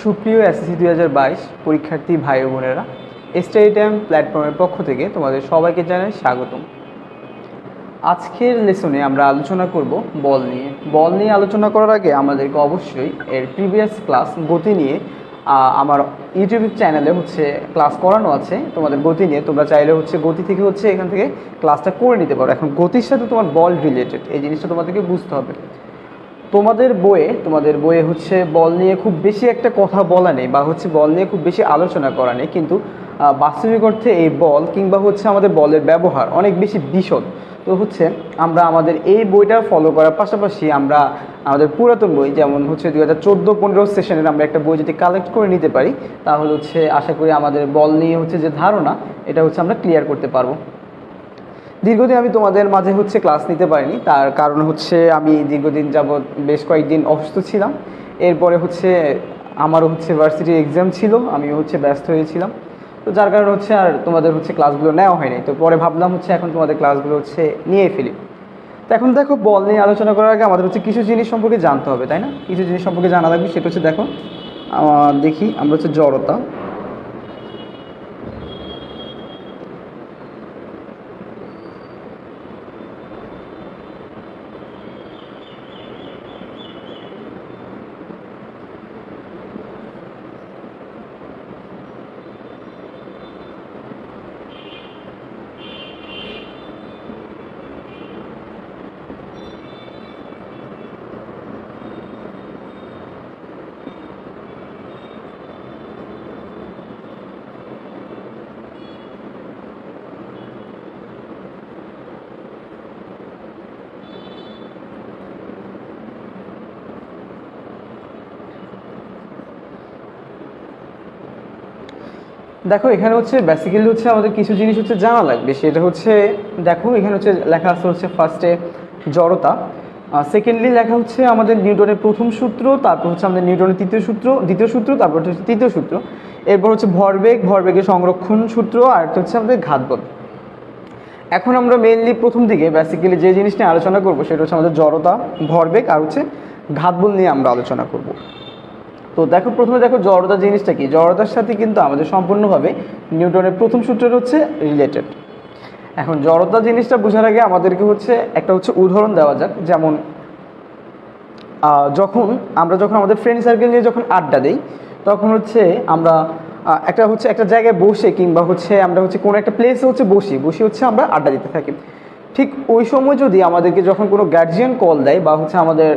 সুপ্রিয় এসএসসি 2022 পরীক্ষার্থী ভাই ও বোনেরা, স্টাডি টাইম প্ল্যাটফর্মের পক্ষ থেকে তোমাদের সবাইকে জানাই স্বাগতম। আজকের লেসনে আমরা আলোচনা করব বল নিয়ে। বল নিয়ে আলোচনা করার আগে আমাদেরকে অবশ্যই এর প্রিভিয়াস ক্লাস গতি নিয়ে আমার ইউটিউব চ্যানেলে ক্লাস করানো আছে তোমাদের গতি নিয়ে। তোমরা চাইলে গতি থেকে এখান থেকে ক্লাসটা করে নিতে পারো। এখন গতির সাথে তোমার বল রিলেটেড এই জিনিসটা তোমাদেরকে বুঝতে হবে। তোমাদের বইয়ে বল নিয়ে খুব বেশি একটা কথা বলা নেই বা বল নিয়ে খুব বেশি আলোচনা করা নেই, কিন্তু বাস্তবিক অর্থে এই বল কিংবা আমাদের বলের ব্যবহার অনেক বেশি বিশদ। তো আমরা আমাদের এই বইটা ফলো করার পাশাপাশি আমরা আমাদের পুরাতন বই যেমন 2014-15 সেশনের আমরা একটা বই যদি কালেক্ট করে নিতে পারি, তাহলে আশা করি আমাদের বল নিয়ে যে ধারণা এটা আমরা ক্লিয়ার করতে পারবো। দীর্ঘদিন আমি তোমাদের মাঝে ক্লাস নিতে পারিনি, তার কারণ আমি দীর্ঘদিন যাবৎ বেশ কয়েকদিন অসুস্থ ছিলাম। এরপরে আমারও ভার্সিটির এক্সাম ছিল, আমিও ব্যস্ত হয়েছিলাম। তো যার কারণে আর তোমাদের ক্লাসগুলো নেওয়া হয়নি। তো পরে ভাবলাম এখন তোমাদের ক্লাসগুলো নিয়ে ফেলি। তো এখন দেখো, বল নিয়ে আলোচনা করার আগে আমাদের কিছু জিনিস সম্পর্কে জানতে হবে, তাই না? কিছু জিনিস সম্পর্কে জানা লাগবে। সেটা দেখো, দেখি আমরা জড়তা। দেখো, এখানে বেসিক্যালি আমাদের কিছু জিনিস জানা লাগবে। সেটা দেখো, এখানে লেখা আছে ফার্স্টে জড়তা, সেকেন্ডলি লেখা আমাদের নিউটনের প্রথম সূত্র, তারপর আমাদের নিউটনের দ্বিতীয় সূত্র, তারপর তৃতীয় সূত্র, এরপর ভরবেগের সংরক্ষণ সূত্র, আর একটা আমাদের ঘাতবল। এখন আমরা মেইনলি প্রথম দিকে বেসিক্যালি যে জিনিস নিয়ে আলোচনা করবো সেটা আমাদের জড়তা, ভরবেগ আর ঘাতবল নিয়ে আমরা আলোচনা করব। তো দেখো, প্রথমে দেখো জড়তা জিনিসটা কি। জড়তার সাথে কিন্তু আমাদের সম্পূর্ণভাবে নিউটনের প্রথম সূত্রের রিলেটেড। এখন জড়তা জিনিসটা বোঝার আগে আমাদেরকে একটা উদাহরণ দেওয়া যাক। যেমন আমরা যখন আমাদের ফ্রেন্ড সার্কেল নিয়ে যখন আড্ডা দিই, তখন আমরা একটা জায়গায় বসে কিংবা আমরা কোনো একটা প্লেসে বসি আমরা আড্ডা দিতে থাকি। ঠিক ওই সময় যদি আমাদেরকে যখন কোনো গার্জিয়ান কল দেয় বা আমাদের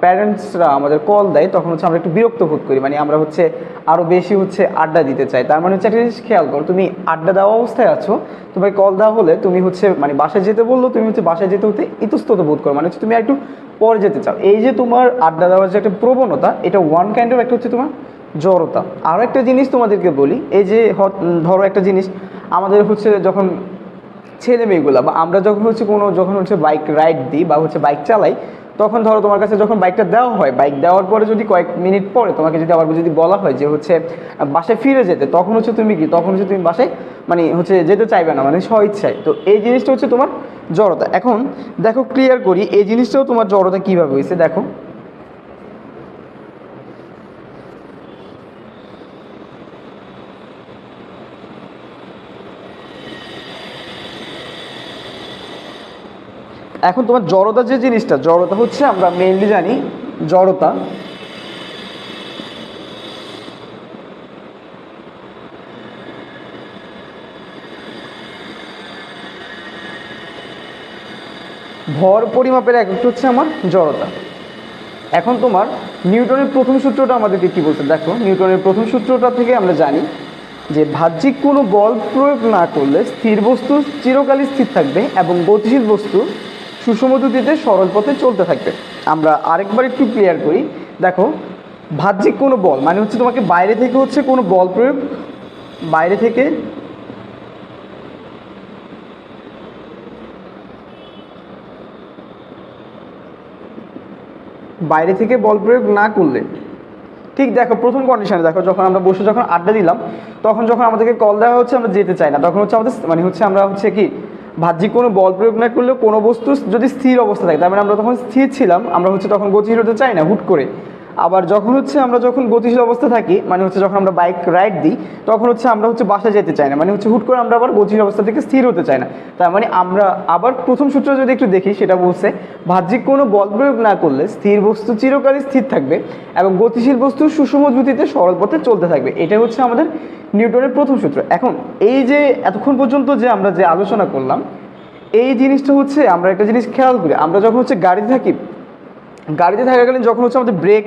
প্যারেন্টসরা আমাদের কল দেয়, তখন আমরা একটু বিরক্ত বোধ করি। মানে আমরা আরও বেশি আড্ডা দিতে চাই। তার মানে একটা জিনিস খেয়াল করো, তুমি আড্ডা দেওয়া অবস্থায় আছো, তোমাকে কল দেওয়া হলে তুমি মানে বাসায় যেতে বললো, তুমি বাসায় যেতে ইতস্তত বোধ করো। মানে তুমি একটু পরে যেতে চাও। এই যে তোমার আড্ডা দেওয়ার যে একটা প্রবণতা, এটা ওয়ান কাইন্ড অফ একটা তোমার জড়তা। আরও একটা জিনিস তোমাদেরকে বলি, এই যে ধরো একটা জিনিস আমাদের যখন ছেলে মেয়েগুলো বা আমরা যখন যখন বাইক রাইড দিই বা বাইক চালাই, তখন ধরো তোমার কাছে যখন বাইকটা দেওয়া হয়, বাইক দেওয়ার পরে যদি কয়েক মিনিট পরে তোমাকে যদি আবার যদি বলা হয় যে বাসায় ফিরে যেতে, তখন তুমি কি তখন তুমি বাসায় মানে যেতে চাইবে না, মানে স্বইচ্ছায়। তো এই জিনিসটা তোমার জড়তা। এখন দেখো, ক্লিয়ার করি এই জিনিসটাও তোমার জড়তা কীভাবে হয়েছে। দেখো, এখন তোমার জড়তা যে জিনিসটা, জড়তা আমরা মেইনলি জানি জড়তা ভর পরিমাপের এককটা আমার জড়তা। এখন তোমার নিউটনের প্রথম সূত্রটা আমাদেরকে কী বলছে। দেখো, নিউটনের প্রথম সূত্রটা থেকে আমরা জানি যে বাহ্যিক কোনো বল প্রয়োগ না করলে স্থির বস্তু চিরকালই স্থির থাকবে এবং গতিশীল বস্তু সুষম গতিতে সরল পথে চলতে থাকবে। আমরা আরেকবার একটু ক্লিয়ার করি। দেখো, বাহ্যিক কোনো বল মানে তোমাকে বাইরে থেকে কোনো বল প্রয়োগ, বাইরে থেকে বল প্রয়োগ না করলে, ঠিক দেখো প্রথম কন্ডিশনে দেখো, যখন আমরা বসে যখন আড্ডা দিলাম, তখন যখন আমাদেরকে কল দেওয়া আমরা যেতে চাই না, তখন আমাদের মানে আমরা কি বাহ্যিক কোনো বল প্রয়োগ না করলে কোনো বস্তু যদি স্থির অবস্থা থাকে, তার মানে আমরা তখন স্থির ছিলাম, আমরা তখন গতিশীল হতে চাই না হুট করে। আবার যখন হচ্ছে আমরা যখন গতিশীল অবস্থা থাকি, মানে হচ্ছে যখন আমরা বাইক রাইড দিই, তখন হচ্ছে আমরা হচ্ছে বাসায় যেতে চাই না, মানে হচ্ছে হুট করে আমরা আবার গতিশীল অবস্থা থেকে স্থির হতে চাই না। তার মানে আমরা আবার প্রথম সূত্র যদি একটু দেখি, সেটা বলছে বাহ্যিক কোনো বল প্রয়োগ না করলে স্থির বস্তু চিরকালই স্থির থাকবে এবং গতিশীল বস্তু সুষম গতিতে সরল পথে চলতে থাকবে। এটা হচ্ছে আমাদের নিউটনের প্রথম সূত্র। এখন এই যে এতক্ষণ পর্যন্ত যে আমরা যে আলোচনা করলাম, এই জিনিসটা হচ্ছে আমরা একটা জিনিস খেয়াল করি, আমরা যখন হচ্ছে গাড়িতে থাকি, গাড়িতে থাকাকালীন যখন হচ্ছে আমাদের ব্রেক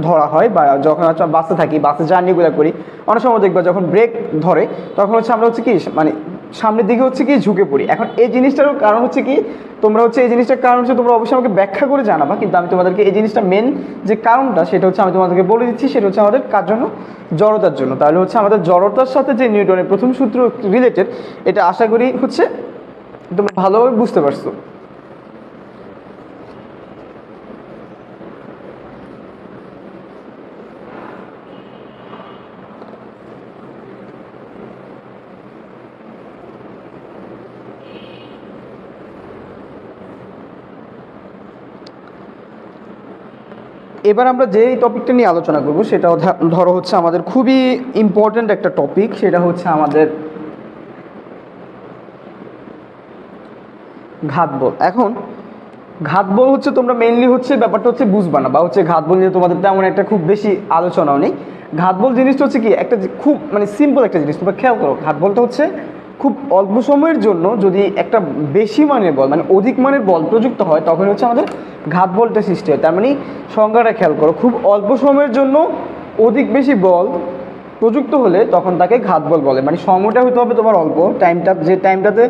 ধরা হয়, বা যখন হচ্ছে বাসে থাকি, বাসে জার্নিগুলো করি, অনেক সময় দেখবা যখন ব্রেক ধরে তখন হচ্ছে আমরা হচ্ছে কি মানে সামনের দিকে হচ্ছে কি ঝুঁকে পড়ি। এখন এই জিনিসটারও কারণ হচ্ছে কি, তোমরা হচ্ছে এই জিনিসটার কারণ হচ্ছে তোমরা অবশ্যই আমাকে ব্যাখ্যা করে জানাবা, কিন্তু আমি তোমাদেরকে এই জিনিসটা মেন যে কারণটা সেটা হচ্ছে আমি তোমাদেরকে বলে দিচ্ছি, সেটা হচ্ছে আমাদের কার জন্য, জড়তার জন্য। তাহলে হচ্ছে আমাদের জড়তার সাথে যে নিউটনের প্রথম সূত্র রিলেটেড, এটা আশা করি হচ্ছে তোমরা ভালোভাবে বুঝতে পারছো। এবার আমরা যেই টপিকটা নিয়ে আলোচনা করব সেটা ধরো হচ্ছে আমাদের খুবই ইম্পর্ট্যান্ট একটা টপিক, সেটা হচ্ছে আমাদের ঘাত বল। এখন ঘাত বল হচ্ছে তোমরা মেইনলি হচ্ছে ব্যাপারটা হচ্ছে বুঝবা না, বা হচ্ছে ঘাত বল নিয়ে তোমাদের তেমন একটা খুব বেশি আলোচনাও নেই। ঘাত বল জিনিসটা হচ্ছে কি একটা খুব মানে সিম্পল একটা জিনিস, তোমরা খেয়াল করো। ঘাত বলটা হচ্ছে খুব অল্প সময়ের জন্য যদি একটা বেশি মানের বল মানে অধিক মানের বল প্রযুক্ত হয়, তখন হচ্ছে আমাদের ঘাত বলটা সৃষ্টি হয়। তার মানে সংজ্ঞাটা খেয়াল করো, খুব অল্প সময়ের জন্য অধিক বেশি বল প্রযুক্ত হলে তখন তাকে ঘাত বল বলে। মানে সময়টা হতে হবে তোমার অল্প, টাইমটা যে টাইমটাতে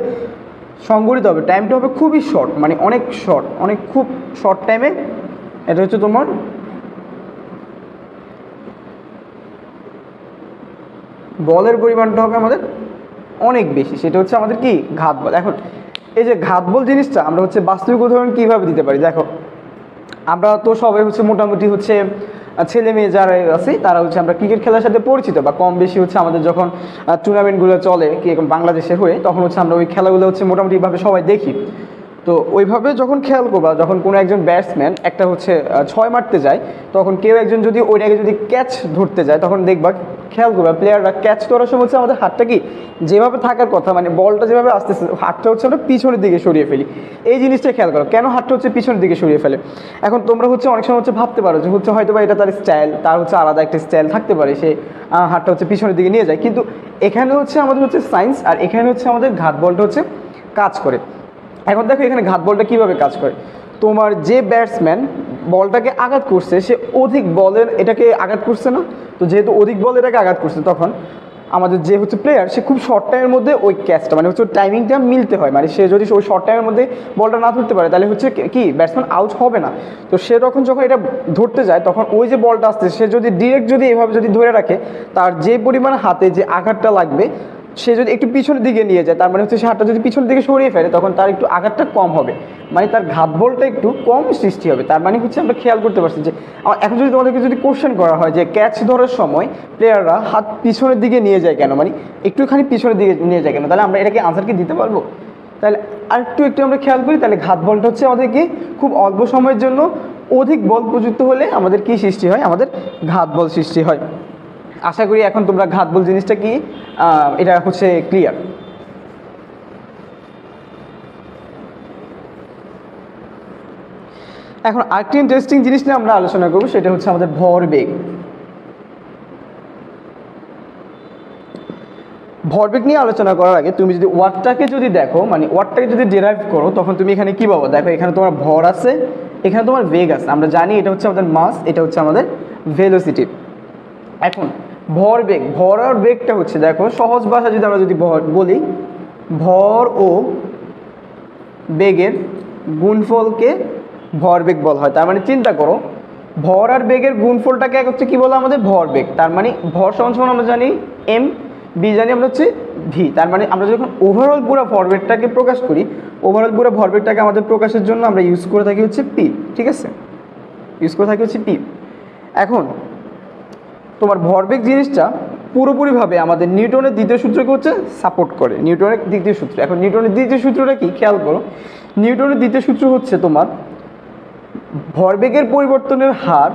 সংগঠিত হবে টাইমটা হবে খুবই শর্ট, মানে অনেক শর্ট, অনেক খুব শর্ট টাইমে এটা হচ্ছে তোমার বলের পরিমাণটা হবে আমাদের অনেক বেশি, সেটা হচ্ছে আমাদের কি ঘাত বল। এখন এই যে ঘাত বল জিনিসটা আমরা হচ্ছে বাস্তবিক উদাহরণ কীভাবে দিতে পারি, দেখো আমরা তো সবাই হচ্ছে মোটামুটি হচ্ছে ছেলে মেয়ে যারা আছে তারা হচ্ছে আমরা ক্রিকেট খেলার সাথে পরিচিত, বা কম বেশি হচ্ছে আমাদের যখন টুর্নামেন্টগুলো চলে কি বাংলাদেশে হয়ে, তখন হচ্ছে আমরা ওই খেলাগুলো হচ্ছে মোটামুটিভাবে সবাই দেখি। তো ওইভাবে যখন খেয়াল করবা, যখন কোনো একজন ব্যাটসম্যান একটা হচ্ছে 6 মারতে যায়, তখন কেউ একজন যদি ওইটাকে যদি ক্যাচ ধরতে যায়, তখন দেখবা খেয়াল করবা প্লেয়াররা ক্যাচ ধরার সময় হচ্ছে আমাদের হাতটা কি যেভাবে থাকার কথা, মানে বলটা যেভাবে আসতেছে হাতটা হচ্ছে আমরা পিছনের দিকে সরিয়ে ফেলি। এই জিনিসটা খেয়াল করো কেন হাতটা হচ্ছে পিছনের দিকে সরিয়ে ফেলে। এখন তোমরা হচ্ছে অনেক সময় হচ্ছে ভাবতে পারো যে হচ্ছে হয়তো বা এটা তার স্টাইল, তার হচ্ছে আলাদা একটা স্টাইল থাকতে পারে, সে হাতটা হচ্ছে পিছনের দিকে নিয়ে যায়, কিন্তু এখানে হচ্ছে আমাদের হচ্ছে সায়েন্স, আর এখানে হচ্ছে আমাদের ঘাত বলটা হচ্ছে কাজ করে। এখন দেখো এখানে ঘাত বলটা কীভাবে কাজ করে, তোমার যে ব্যাটসম্যান বলটাকে আঘাত করছে সে অধিক বলের এটাকে আঘাত করছে না, তো যেহেতু অধিক বল এটাকে আঘাত করছে, তখন আমাদের যে হচ্ছে প্লেয়ার সে খুব শর্ট টাইমের মধ্যে ওই ক্যাচটা মানে হচ্ছে টাইমিংটা মিলতে হয়, মানে সে যদি ওই শর্ট টাইমের মধ্যে বলটা না ধরতে পারে তাহলে হচ্ছে কি ব্যাটসম্যান আউট হবে না। তো সে যখন এটা ধরতে যায় তখন ওই যে বলটা আসছে সে যদি ডিরেক্ট যদি এভাবে যদি ধরে রাখে, তার যে পরিমাণ হাতে যে আঘাতটা লাগবে সে যদি একটু পিছনের দিকে নিয়ে যায়, তার মানে হচ্ছে সে হাতটা যদি পিছনের দিকে সরিয়ে ফেলে তখন তার একটু আঘাতটা কম হবে, মানে তার ঘাত বলটা একটু কম সৃষ্টি হবে। তার মানে হচ্ছে আমরা খেয়াল করতে পারছি যে এখন যদি তোমাদেরকে যদি কোশ্চেন করা হয় যে ক্যাচ ধরার সময় প্লেয়াররা হাত পিছনের দিকে নিয়ে যায় কেন, মানে একটুখানি পিছনের দিকে নিয়ে যায় কেন, তাহলে আমরা এটাকে আনসার কি দিতে পারবো? তাহলে আরেকটু আমরা খেয়াল করি, তাহলে ঘাত বলটা হচ্ছে আমাদেরকে খুব অল্প সময়ের জন্য অধিক বল প্রযুক্ত হলে আমাদের কি সৃষ্টি হয়, আমাদের ঘাত বল সৃষ্টি হয়। আশা করি এখন তোমরা ঘাত বল জিনিসটা কি এটা হচ্ছে ক্লিয়ার। এখন আরেকটি ইন্টারেস্টিং জিনিস নিয়ে আমরা আলোচনা করবো, সেটা হচ্ছে আমাদের ভরবেগ। ভরবেগ নিয়ে আলোচনা করার আগে তুমি যদি ওয়ার্ডটাকে যদি দেখো, মানে ওয়ার্ডটাকে যদি ডেরাইভ করো, তখন তুমি এখানে কি পাবো, দেখো এখানে তোমার ভর আছে, এখানে তোমার বেগ আছে। আমরা জানি এটা হচ্ছে আমাদের মাস, এটা হচ্ছে আমাদের ভেলোসিটি। এখন ভরবেগ, ভর আর বেগটা হচ্ছে দেখো সহজ ভাষা যদি আমরা যদি বলি, ভর ও বেগের গুণফলকে ভরবেগ বলা হয়। তার মানে চিন্তা করো ভর আর বেগের গুণফলটাকে এক হচ্ছে কি বলা আমাদের ভরবেগ। তার মানে ভর সমান আমরা জানি এম, বি জানি আমরা হচ্ছে ভি। তার মানে আমরা যখন ওভারঅল পুরো ভরবেগটাকে প্রকাশ করি, ওভারঅল পুরো ভরবেগটাকে আমাদের প্রকাশের জন্য আমরা ইউজ করে থাকি হচ্ছে পি, ঠিক আছে, ইউজ করে থাকি হচ্ছে পি। এখন তোমার ভরবেগ জিনিসটা পুরোপুরিভাবে আমাদের নিউটনের দ্বিতীয় সূত্রকে হচ্ছে সাপোর্ট করে, নিউটনের দ্বিতীয় সূত্র। এখন নিউটনের দ্বিতীয় সূত্রটা কি খেয়াল করো, নিউটনের দ্বিতীয় সূত্র হচ্ছে তোমার ভরবেগের পরিবর্তনের হার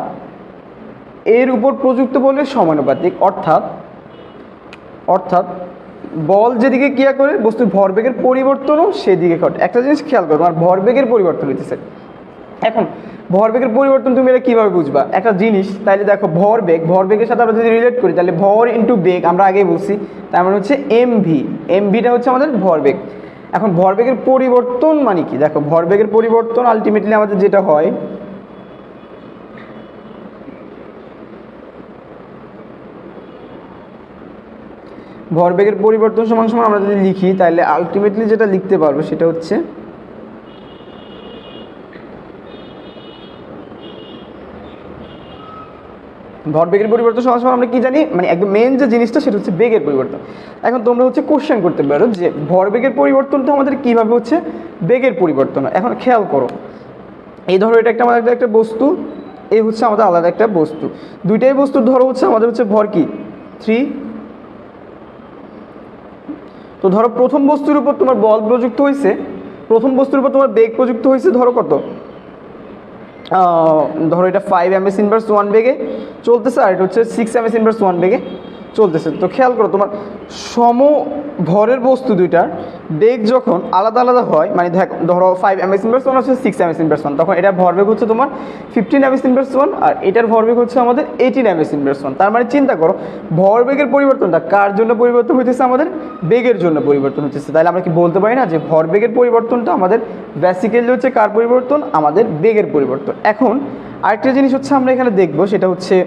এর উপর প্রযুক্ত বলের সমানুপাতিক, অর্থাৎ অর্থাৎ বল যেদিকে ক্রিয়া করে বস্তুর ভরবেগের পরিবর্তনও সেদিকে ঘটে। একটা জিনিস খেয়াল করো, তোমার ভরবেগের পরিবর্তন হইতেছে। এখন ভরবেগের পরিবর্তন তুমি এটা কীভাবে বুঝবা? একটা জিনিস, তাইলে দেখো ভরবেগের সাথে আমরা যদি রিলেট করি তাহলে ভর ইন্টু বেগ আমরা আগেই বলছি, তার মানে হচ্ছে এমভিটা হচ্ছে আমাদের ভরবেগ। এখন ভরবেগের পরিবর্তন মানে কি? দেখো ভরবেগের পরিবর্তন আলটিমেটলি আমাদের যেটা হয়, ভরবেগের পরিবর্তন সমান সমান আমরা যদি লিখি তাহলে আলটিমেটলি যেটা লিখতে পারবো সেটা হচ্ছে ভরবেগের পরিবর্তন সমান সমান আমরা কি জানি, মানে একদম মেন যে জিনিসটা সেটা হচ্ছে বেগের পরিবর্তন। এখন তোমরা হচ্ছে কোশ্চেন করতে পারো যে ভরবেগের পরিবর্তনটা আমাদের কীভাবে হচ্ছে বেগের পরিবর্তন। এখন খেয়াল করো, এই ধরো এটা একটা আমাদের একটা বস্তু, এই হচ্ছে আমাদের আলাদা একটা বস্তু, দুইটাই বস্তুর ধরো হচ্ছে আমাদের হচ্ছে ভর কি 3। তো ধরো প্রথম বস্তুর উপর তোমার বল প্রযুক্ত হয়েছে, প্রথম বস্তুর উপর তোমার বেগ প্রযুক্ত হয়েছে ধরো কত, ধরো এটা 5 ms/1 বেগে চলতেছে, আর এটা হচ্ছে 6 ms/1 বেগে চলতেছে। তো খেয়াল করো তোমার সম ভরের বস্তু দুইটার বেগ যখন আলাদা আলাদা হয়, মানে ধরো 5 ms/1 হচ্ছে 6 ms/1, তখন এটার ভরবেগ হচ্ছে তোমার 15 ms/1 আর এটার ভরবেগ হচ্ছে আমাদের 18 ms/1। তার মানে চিন্তা করো ভরবেগের পরিবর্তনটা কার জন্য পরিবর্তন হইতেছে? আমাদের বেগের জন্য পরিবর্তন হচ্ছে। তাহলে আমরা কি বলতে পারি না যে ভরবেগের পরিবর্তনটা আমাদের বেসিক্যালি হচ্ছে কার পরিবর্তন? আমাদের বেগের পরিবর্তন। এখন আরেকটা জিনিস হচ্ছে আমরা এখানে দেখবো, সেটা হচ্ছে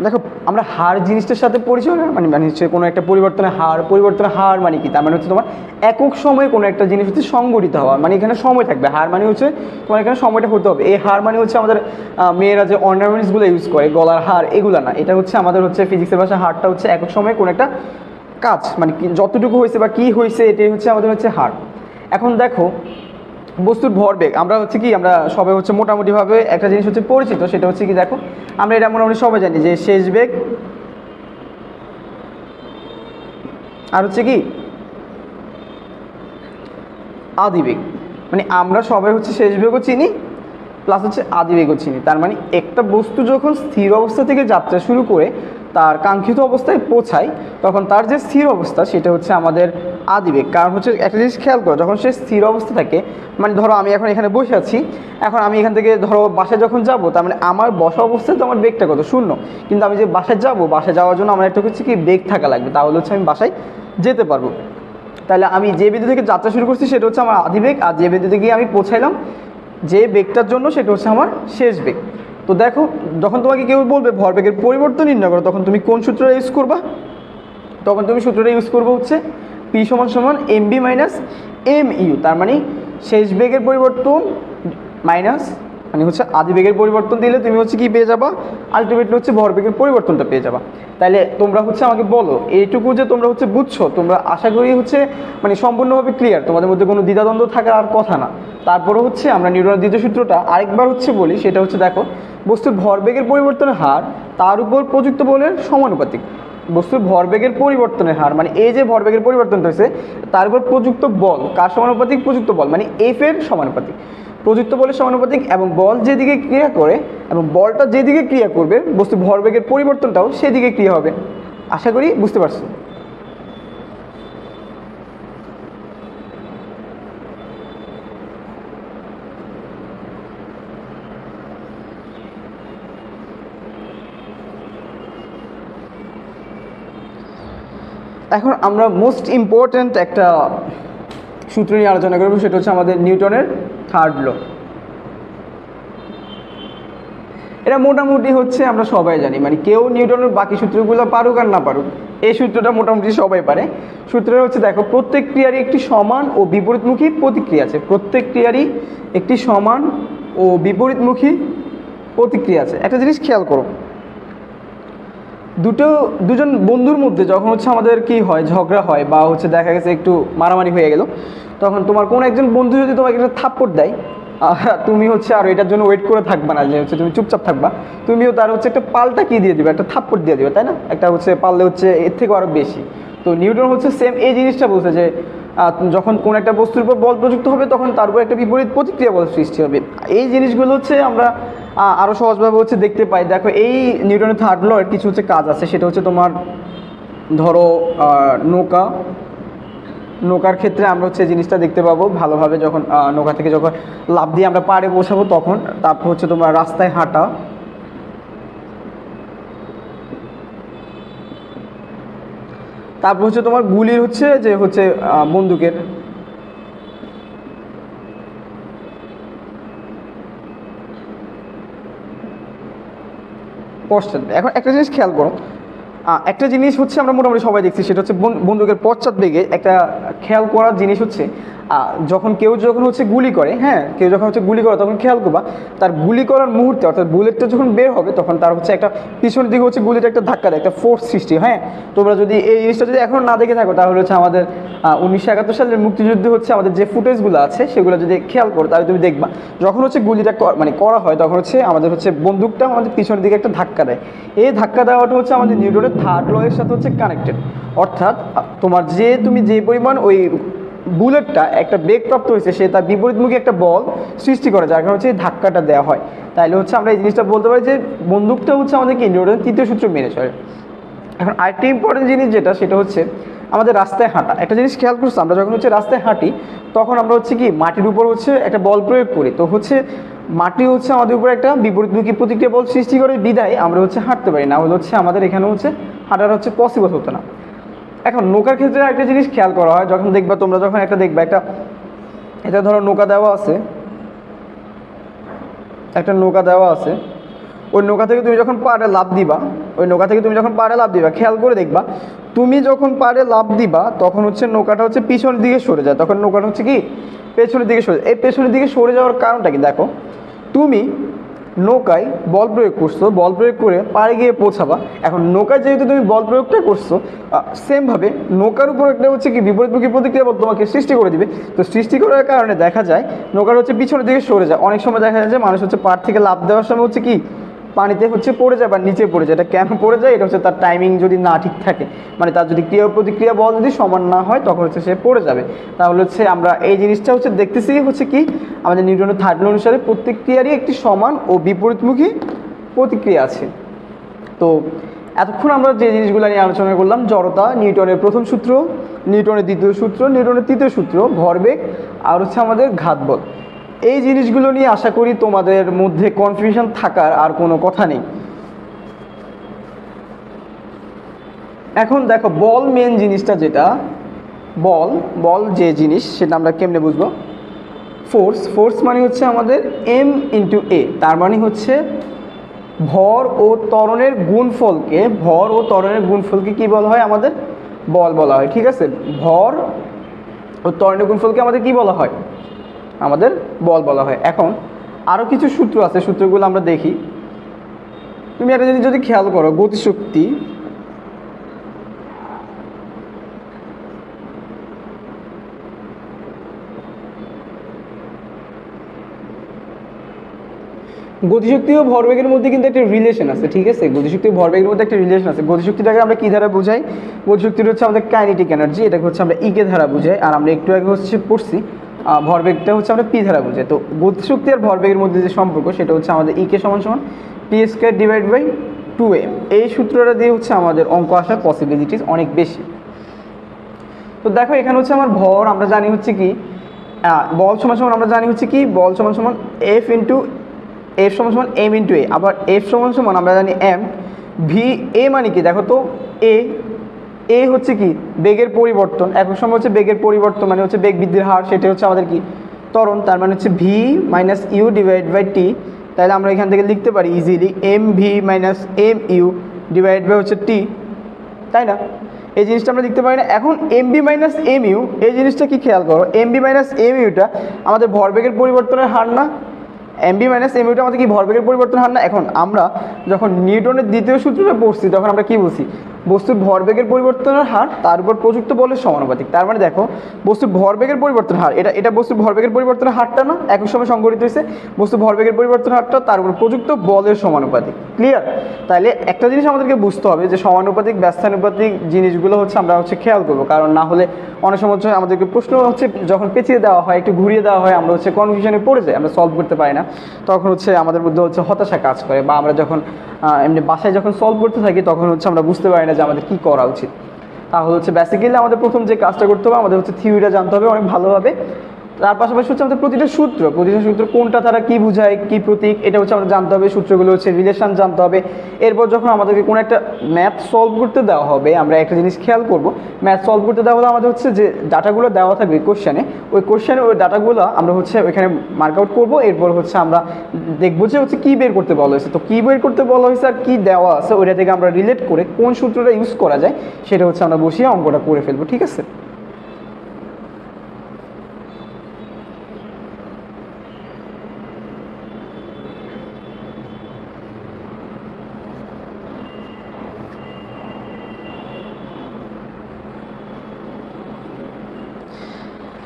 দেখো আমরা হার জিনিসটার সাথে পরিচয়, মানে হচ্ছে কোনো একটা পরিবর্তনের হার মানে কি? তার মানে হচ্ছে তোমার একক সময়ে কোনো একটা জিনিস হচ্ছে সংগঠিত হওয়া, মানে এখানে সময় থাকবে। হার মানে হচ্ছে তোমার এখানে সময়টা হতে হবে। এই হার মানে হচ্ছে আমাদের মেয়েরা যে অর্নামেন্টসগুলো ইউজ করে, গলার হার, এগুলো না। এটা হচ্ছে আমাদের হচ্ছে ফিজিক্সের ভাষায় হারটা হচ্ছে একক সময়ে কোনো একটা কাজ, মানে যতটুকু হয়েছে বা কী হয়েছে এটাই হচ্ছে আমাদের হচ্ছে হার। এখন দেখো বস্তুর ভরবেগ আমরা হচ্ছে কি, আমরা সবাই হচ্ছে মোটামুটিভাবে একটা জিনিস হচ্ছে পরিচিত, সেটা হচ্ছে কি দেখো আমরা এটা মোটামুটি সবাই জানি যে শেষ বেগ আর হচ্ছে কি আদিবেগ। মানে আমরা সবাই হচ্ছে শেষ বেগও চিনি প্লাস হচ্ছে আদিবেগও চিনি। তার মানে একটা বস্তু যখন স্থির অবস্থা থেকে যাত্রা শুরু করে তার কাঙ্ক্ষিত অবস্থায় পৌঁছায়, তখন তার যে স্থির অবস্থা সেটা হচ্ছে আমাদের আদিবেগ। কারণ হচ্ছে একটা জিনিস খেয়াল করো, যখন সে স্থির অবস্থা থাকে, মানে ধরো আমি এখন এখানে বসে আছি, এখন আমি এখান থেকে ধরো বাসায় যখন যাব, তার মানে আমার বসা অবস্থায় তো আমার বেগটা কত 0, কিন্তু আমি যে বাসায় যাব, বাসায় যাওয়ার জন্য আমার একটা হচ্ছে কি বেগ থাকা লাগবে, তাহলে হচ্ছে আমি বাসায় যেতে পারবো। তাহলে আমি যে বিন্দু থেকে যাত্রা শুরু করছি সেটা হচ্ছে আমার আদিবেগ, আর যে বিন্দুতে গিয়ে আমি পৌঁছাইলাম যে বেগটার জন্য সেটা হচ্ছে আমার শেষ বেগ। তো দেখো যখন তোমাকে কেউ বলবে ভরবেগের পরিবর্তন নির্ণয় করো, তখন তুমি কোন সূত্রটা ইউজ করবা? তখন তুমি সূত্রটা ইউজ করবো হচ্ছে P = mv - mu। তার মানে শেষ বেগের পরিবর্তন মাইনাস মানে হচ্ছে আদিবেগের পরিবর্তন দিলে তুমি হচ্ছে কি পেয়ে যাবা? আলটিমেটলি হচ্ছে ভরবেগের পরিবর্তনটা পেয়ে যাবা। তাহলে তোমরা হচ্ছে আমাকে বলো এইটুকু যে তোমরা হচ্ছে বুঝছো, তোমরা আশা করি হচ্ছে মানে সম্পূর্ণভাবে ক্লিয়ার, তোমাদের মধ্যে কোনো দ্বিধাদ্বন্দ্ব থাকার আর কথা না। তারপরে হচ্ছে আমরা নিউটনের দ্বিতীয় সূত্রটা আরেকবার হচ্ছে বলি, সেটা হচ্ছে দেখো বস্তুর ভরবেগের পরিবর্তনের হার তার উপর প্রযুক্ত বলের সমানুপাতিক। বস্তুর ভরবেগের পরিবর্তনের হার মানে এই যে ভরবেগের পরিবর্তন হয়েছে তার উপর প্রযুক্ত বল কার সমানুপাতিক? প্রযুক্ত বল মানে এফ এর সমানুপাতিক, প্রযুক্ত বলের সমানুপাতিক। এবং বল যেদিকে ক্রিয়া করে এবং বলটা যেদিকে ক্রিয়া করবে বস্তুর ভরবেগের পরিবর্তনটাও সেদিকে ক্রিয়া হবে। আশা করি বুঝতে পারছো। এখন আমরা মোস্ট ইম্পর্ট্যান্ট একটা সূত্র নিয়ে আলোচনা করবো, সেটা হচ্ছে আমাদের নিউটনের থার্ড ল। এটা মোটামুটি হচ্ছে আমরা সবাই জানি, মানে কেউ নিউটনের বাকি সূত্রগুলো পারুক আর না পারুক, এই সূত্রটা মোটামুটি সবাই পারে। সূত্রটা হচ্ছে দেখো প্রত্যেক ক্রিয়ারই একটি সমান ও বিপরীতমুখী প্রতিক্রিয়া আছে, প্রত্যেক ক্রিয়ারই একটি সমান ও বিপরীতমুখী প্রতিক্রিয়া আছে। একটা জিনিস খেয়াল করো, দুজন বন্ধুর মধ্যে যখন হচ্ছে আমাদের কি হয়, ঝগড়া হয় বা হচ্ছে দেখা গেছে একটু মারামারি হয়ে গেল, তখন তোমার কোনো একজন বন্ধু যদি তোমাকে একটা থাপ্পড় দেয়, তুমি হচ্ছে আর এটার জন্য ওয়েট করে থাকবা না যে হচ্ছে তুমি চুপচাপ থাকবা, তুমিও তার হচ্ছে একটা পাল্টা কি দিয়ে দিবে, একটা থাপ্পড় দিয়ে দিবে, তাই না? একটা হচ্ছে পারলে হচ্ছে এর থেকেও আরও বেশি। তো নিউটন হচ্ছে সেম এই জিনিসটা বলছে যে যখন কোন একটা বস্তুর উপর বল প্রযুক্ত হবে তখন তার উপর একটা বিপরীত প্রতিক্রিয়া বল সৃষ্টি হবে। এই জিনিসগুলো হচ্ছে আমরা আরও সহজভাবে হচ্ছে দেখতে পাই। দেখো এই নিউটনের থার্ড ল এর কিছু হচ্ছে কাজ আছে, সেটা হচ্ছে তোমার ধরো নৌকার ক্ষেত্রে আমরা হচ্ছে জিনিসটা দেখতে পাবো ভালোভাবে যখন নৌকা থেকে যখন লাফ দিয়ে আমরা পাড়ে পৌঁছাবো তখন। তারপর হচ্ছে তোমার রাস্তায় হাঁটা, তারপর হচ্ছে তোমার গুলির হচ্ছে যে হচ্ছে বন্দুকের পশ্চাৎ। এখন একটা জিনিস খেয়াল করো, একটা জিনিস হচ্ছে আমরা মোটামুটি সবাই দেখছি, সেটা হচ্ছে বন্দুকের পশ্চাৎ বেগে একটা খেয়াল করার জিনিস হচ্ছে যখন যখন হচ্ছে গুলি করে, হ্যাঁ কেউ যখন হচ্ছে গুলি করে তখন খেয়াল করবা তার গুলি করার মুহূর্তে অর্থাৎ বুলেটটা যখন বের হবে তখন তার হচ্ছে একটা পিছনের দিকে হচ্ছে গুলিটা একটা ধাক্কা দেয়, একটা ফোর্স সৃষ্টি। হ্যাঁ, তোমরা যদি এই জিনিসটা যদি এখন না দেখে থাকো তাহলে হচ্ছে আমাদের 1971 সালের মুক্তিযুদ্ধে হচ্ছে আমাদের যে ফুটেজগুলো আছে সেগুলো যদি খেয়াল করো তাহলে তুমি দেখবা যখন হচ্ছে গুলিটা মানে করা হয় তখন হচ্ছে আমাদের হচ্ছে বন্দুকটা আমাদের পিছনের দিকে একটা ধাক্কা দেয়। এই ধাক্কা দেওয়াটা হচ্ছে আমাদের নিউটনের থার্ড ল এর সাথে হচ্ছে কানেক্টেড। অর্থাৎ তোমার তুমি যে পরিমাণ ওই বুলেটটা একটা বেগ প্রাপ্ত হয়েছে সে তার বিপরীতমুখী একটা বল সৃষ্টি করে, যার কারণে হচ্ছে এই ধাক্কাটা দেওয়া হয়। তাইলে হচ্ছে আমরা এই জিনিসটা বলতে পারি যে বন্দুকটা হচ্ছে আমাদেরকে নিউটনের তৃতীয় সূত্র মেনে চলে। এখন আরেকটা ইম্পর্টেন্ট জিনিস যেটা সেটা হচ্ছে আমাদের রাস্তায় হাঁটা। একটা জিনিস খেয়াল করছি, আমরা যখন হচ্ছে রাস্তায় হাঁটি তখন আমরা হচ্ছে কি মাটির উপর হচ্ছে একটা বল প্রয়োগ করি। তো হচ্ছে মাটি হচ্ছে আমাদের উপর একটা বিপরীতমুখী প্রতিক্রিয়া বল সৃষ্টি করে, বিধায় আমরা হচ্ছে হাঁটতে পারি না, হলে হচ্ছে আমাদের এখানে হচ্ছে হাঁটাটা হচ্ছে পসিবল হতো না। এখন নৌকার ক্ষেত্রে একটা জিনিস খেয়াল করা হয়, যখন দেখবা তোমরা যখন দেখবা এটা ধরো নৌকা দেওয়া আছে, একটা নৌকা দেওয়া আছে, ওই নৌকা থেকে তুমি যখন পাড়ে লাফ দিবা, খেয়াল করে দেখবা তুমি যখন পাড়ে লাফ দিবা তখন হচ্ছে নৌকাটা হচ্ছে পিছনের দিকে সরে যায়, তখন নৌকাটা হচ্ছে কি পেছনের দিকে সরে যায়। এই পেছনের দিকে সরে যাওয়ার কারণটা কি? দেখো তুমি নৌকায় বল প্রয়োগ করছো, বল প্রয়োগ করে পাড়ে গিয়ে পৌঁছাবা। এখন নৌকায় যেহেতু তুমি বল প্রয়োগটা করছো, সেমভাবে নৌকার উপর একটা হচ্ছে কি বিপরীতমুখী প্রতিক্রিয়া বল তোমাকে সৃষ্টি করে দিবে। তো সৃষ্টি করার কারণে দেখা যায় নৌকার হচ্ছে পিছনের দিকে সরে যায়। অনেক সময় দেখা যায় যে মানুষ হচ্ছে পাড় থেকে লাফ দেওয়ার সময় হচ্ছে কি পানিতে হচ্ছে পড়ে যায় বা নিচে পড়ে যায়। এটা কেন পড়ে যায়? এটা হচ্ছে তার টাইমিং যদি না ঠিক থাকে, মানে তার যদি ক্রিয়া প্রতিক্রিয়া বল যদি সমান না হয় তখন হচ্ছে সে পড়ে যাবে। তাহলে হচ্ছে আমরা এই জিনিসটা হচ্ছে দেখতেছি হচ্ছে কি আমাদের নিউটনের থার্ড ল অনুসারে প্রতিক্রিয়ারই একটি সমান ও বিপরীতমুখী প্রতিক্রিয়া আছে। তো এতক্ষণ আমরা যে জিনিসগুলো নিয়ে আলোচনা করলাম, জড়তা, নিউটনের প্রথম সূত্র, নিউটনের দ্বিতীয় সূত্র, নিউটনের তৃতীয় সূত্র, ভরবেগ, আর হচ্ছে আমাদের ঘাত বল, এই জিনিসগুলো নিয়ে আশা করি তোমাদের মধ্যে কনফিউশন থাকার আর কোনো কথা নেই। এখন দেখো বল মেন জিনিসটা যেটা বল যে জিনিস সেটা আমরা কেমনে বুঝবো? ফোর্স মানে হচ্ছে আমাদের এম ইন্টু এ, তার মানে হচ্ছে ভর ও ত্বরণের গুণফলকে কি বলা হয়? আমাদের বল বলা হয়। ঠিক আছে, ভর ও ত্বরণের গুণফলকে আমাদের কি বলা হয়? আমাদের বল বলা হয়। এখন আরও কিছু সূত্র আছে, সূত্রগুলো আমরা দেখি। তুমি একটা জিনিস যদি খেয়াল করো, গতিশক্তি ও ভরবেগের মধ্যে কিন্তু একটা রিলেশন আছে। ঠিক আছে, গতিশক্তি ও ভরবেগের মধ্যে একটা রিলেশন আছে। গতিশক্তিটাকে আমরা কি দ্বারা বুঝাই? গতিশক্তিটা হচ্ছে আমাদের কাইনেটিক এনার্জি, এটাকে হচ্ছে আমরা ইকে ধারা বুঝাই। আর আমরা একটু আগে হচ্ছে পড়ছি ভরবেগটা হচ্ছে আমরা পি ধারা বুঝাই। তো গতিশক্তি আর ভরবেগের মধ্যে যে সম্পর্ক সেটা হচ্ছে আমাদের ইকে সমান P square divide by 2m। এই সূত্রটা দিয়ে হচ্ছে আমাদের অঙ্ক আসার পসিবিলিটিস অনেক বেশি। তো দেখো এখানে হচ্ছে আমার ভর আমরা জানি হচ্ছে কি বল সমান আমরা জানি হচ্ছে কি বল সমান এফ সমান এম ইন্টু এ, আবার এফ সমান আমরা জানি এম। ভি এ মানে কি দেখো তো, এ হচ্ছে কি বেগের পরিবর্তন, একক সময় হচ্ছে বেগের পরিবর্তন মানে হচ্ছে বেগ বৃদ্ধির হার, সেটা হচ্ছে আমাদের কি ত্বরণ, তার মানে হচ্ছে V minus U divide by T. তাহলে আমরা এখান থেকে লিখতে পারি easily M V minus M U divide by হচ্ছে টি, তাই না? এই জিনিসটা আমরা লিখতে পারি না। এখন M V minus M U, এই জিনিসটা কি খেয়াল করো, এম বি মাইনাস এম ইউটা আমাদের ভরবেগের পরিবর্তনের হার না? এম বি মাইনাস এম ইউটা আমাদের কি ভরবেগের পরিবর্তন হার না? এখন আমরা যখন নিউটনের দ্বিতীয় সূত্রটা পড়ছি তখন আমরা কি বলছি? বস্তুর ভরবেগের পরিবর্তনের হার তার উপর প্রযুক্ত বলের সমানুপাতিক। তার মানে দেখো বস্তুর ভরবেগের পরিবর্তনের হার, এটা বস্তুর ভরবেগের পরিবর্তনের হারটা না, একই সময় সংঘটিত হয়েছে, বস্তুর ভরবেগের পরিবর্তনের হারটা তার উপর প্রযুক্ত বলের সমানুপাতিক। ক্লিয়ার? তাহলে একটা জিনিস আমাদেরকে বুঝতে হবে যে সমানুপাতিক ব্যস্তানুপাতিক জিনিসগুলো হচ্ছে আমরা হচ্ছে খেয়াল করবো, কারণ না হলে অনেক সময় হচ্ছে আমাদেরকে প্রশ্ন হচ্ছে যখন পেঁচিয়ে দেওয়া হয়, একটু ঘুরিয়ে দেওয়া হয়, আমরা হচ্ছে কনফিউশনে পড়ে যাই, আমরা সলভ করতে পারি না, তখন হচ্ছে আমাদের মধ্যে হচ্ছে হতাশা কাজ করে, বা আমরা যখন এমনি বাসায় যখন সলভ করতে থাকি তখন হচ্ছে আমরা বুঝতে পারি না যে আমাদের কী করা উচিত। তাহলে হচ্ছে বেসিক্যালি আমাদের প্রথম যে কাজটা করতে হবে, আমাদের হচ্ছে থিওরিটা জানতে হবে অনেক ভালোভাবে। তার পাশাপাশি হচ্ছে আমাদের প্রতিটা সূত্র কোনটা তারা কী বোঝায়, কী প্রতীক, এটা হচ্ছে আমাদের জানতে হবে। সূত্রগুলো হচ্ছে রিলেশন জানতে হবে। এরপর যখন আমাদেরকে কোনো একটা ম্যাথ সলভ করতে দেওয়া হবে, আমরা একটা জিনিস খেয়াল করব, ম্যাথ সলভ করতে দেওয়া হলে আমাদের হচ্ছে যে ডাটাগুলো দেওয়া থাকবে কোশ্চেনে, ওই ডাটাগুলো আমরা হচ্ছে ওইখানে মার্ক আউট করবো। এরপর হচ্ছে আমরা দেখবো যে হচ্ছে কী বের করতে বলা হয়েছে, তো কী বের করতে বলা হয়েছে আর কী দেওয়া আছে ওইটা থেকে আমরা রিলেট করে কোন সূত্রটা ইউজ করা যায় সেটা হচ্ছে আমরা বসিয়ে অঙ্কটা করে ফেলবো। ঠিক আছে?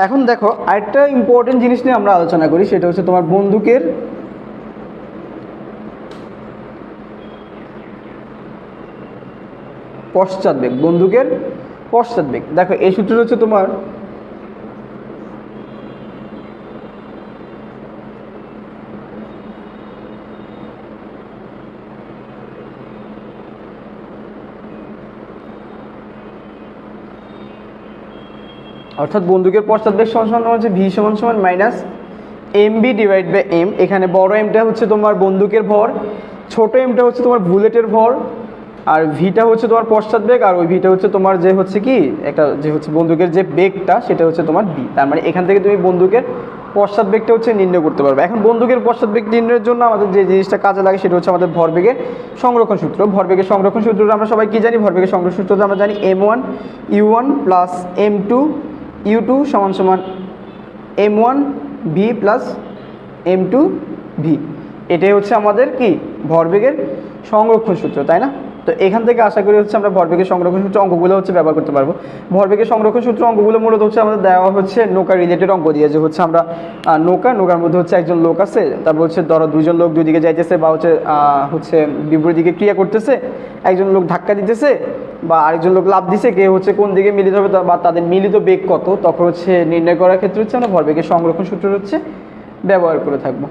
এখন দেখো আরেকটা ইম্পর্টেন্ট জিনিস নিয়ে আমরা আলোচনা করি, সেটা হচ্ছে তোমার বন্দুকের পশ্চাৎবেগ। বন্দুকের পশ্চাৎবেগ, দেখো এই সূত্রটা হচ্ছে তোমার অর্থাৎ বন্দুকের পশ্চাৎবেগ সমান হচ্ছে ভি সমান minus M V divide by M. এখানে বড় এমটা হচ্ছে তোমার বন্দুকের ভর, ছোট এমটা হচ্ছে তোমার বুলেটের ভর, আর ভিটা হচ্ছে তোমার পশ্চাৎবেগ, আর ওই ভিটা হচ্ছে তোমার যে হচ্ছে কি একটা যে হচ্ছে বন্দুকের যে বেগটা সেটা হচ্ছে তোমার বি। তার মানে এখান থেকে তুমি বন্দুকের পশ্চাৎবেগটা হচ্ছে নির্ণয় করতে পারবে। এখন বন্দুকের পশ্চাৎবেগ নির্ণয়ের জন্য আমাদের যে জিনিসটা কাজে লাগে সেটা হচ্ছে আমাদের ভরবেগের সংরক্ষণ সূত্র। ভরবেগের সংরক্ষণ সূত্রটা আমরা সবাই কি জানি? ভরবেগের সংরক্ষণ সূত্রটা আমরা জানি m1 u1 plus m2 u2 সমান m1 v plus m2 v। এটাই হচ্ছে আমাদের কি ভরবেগের সংরক্ষণ সূত্র, তাই না? তো এখান থেকে আশা করি হচ্ছে আমরা ভরবেগের সংরক্ষণ সূত্র অঙ্কগুলো হচ্ছে ব্যবহার করতে পারবো। ভরবেগের সংরক্ষণ সূত্র অঙ্কগুলো মূলত হচ্ছে আমাদের দেওয়া হচ্ছে নৌকা রিলেটেড অঙ্ক দিয়ে, যে হচ্ছে আমরা নৌকার মধ্যে হচ্ছে একজন লোক আছে, তারপর হচ্ছে ধরো দুজন লোক দুই দিকে যাইতেছে, বা হচ্ছে বিপরীত দিকে ক্রিয়া করতেছে, একজন লোক ধাক্কা দিতেছে বা আরেকজন লোক লাফ দিছে, কে হচ্ছে কোন দিকে মিলিত হবে বা তাদের মিলিত বেগ কত, তখন হচ্ছে নির্ণয় করার ক্ষেত্রে হচ্ছে আমরা ভরবেগের সংরক্ষণ সূত্র হচ্ছে ব্যবহার করে থাকবো।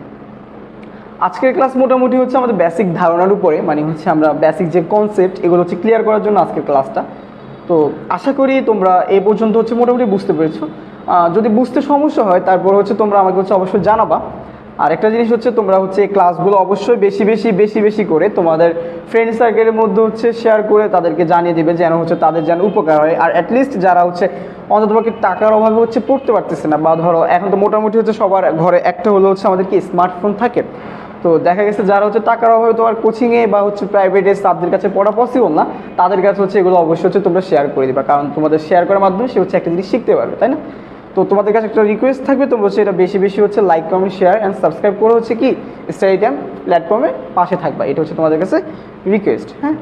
আজকের ক্লাস মোটামুটি হচ্ছে আমাদের বেসিক ধারণার উপরে, মানে হচ্ছে আমরা বেসিক যে কনসেপ্ট এগুলো হচ্ছে ক্লিয়ার করার জন্য আজকের ক্লাসটা। তো আশা করি তোমরা এই পর্যন্ত হচ্ছে মোটামুটি বুঝতে পেরেছো। যদি বুঝতে সমস্যা হয় তারপর হচ্ছে তোমরা আমাকে হচ্ছে অবশ্যই জানাবা। আর একটা জিনিস হচ্ছে তোমরা হচ্ছে এই ক্লাসগুলো অবশ্যই বেশি বেশি করে তোমাদের ফ্রেন্ড সার্কেলের মধ্যে হচ্ছে শেয়ার করে তাদেরকে জানিয়ে দেবে, যেন হচ্ছে তাদের যেন উপকার হয়। আর অ্যাটলিস্ট যারা হচ্ছে অন্ততপক্ষে টাকার অভাবে হচ্ছে পড়তে পারতেছে না, বা ধরো এখন তো মোটামুটি হচ্ছে সবার ঘরে একটা হলো হচ্ছে আমাদের কি স্মার্টফোন থাকে, তো দেখা গেছে যারা হচ্ছে টাকার অভাবে তোমার কোচিংয়ে বা হচ্ছে প্রাইভেটে তাদের কাছে পড়া পসিবল না, তাদের কাছে হচ্ছে এগুলো অবশ্যই হচ্ছে তোমরা শেয়ার করে দিবা, কারণ তোমাদের শেয়ার করার মাধ্যমে সে হচ্ছে একটা জিনিস শিখতে পারবে, তাই না? তো তোমাদের কাছে একটা রিকোয়েস্ট থাকবে, তোমরা হচ্ছে এটা বেশি হচ্ছে like comment share and subscribe করে হচ্ছে কি স্টাডি টাইম প্ল্যাটফর্মে পাশে থাকবা, এটা হচ্ছে তোমাদের কাছে রিকোয়েস্ট। হ্যাঁ।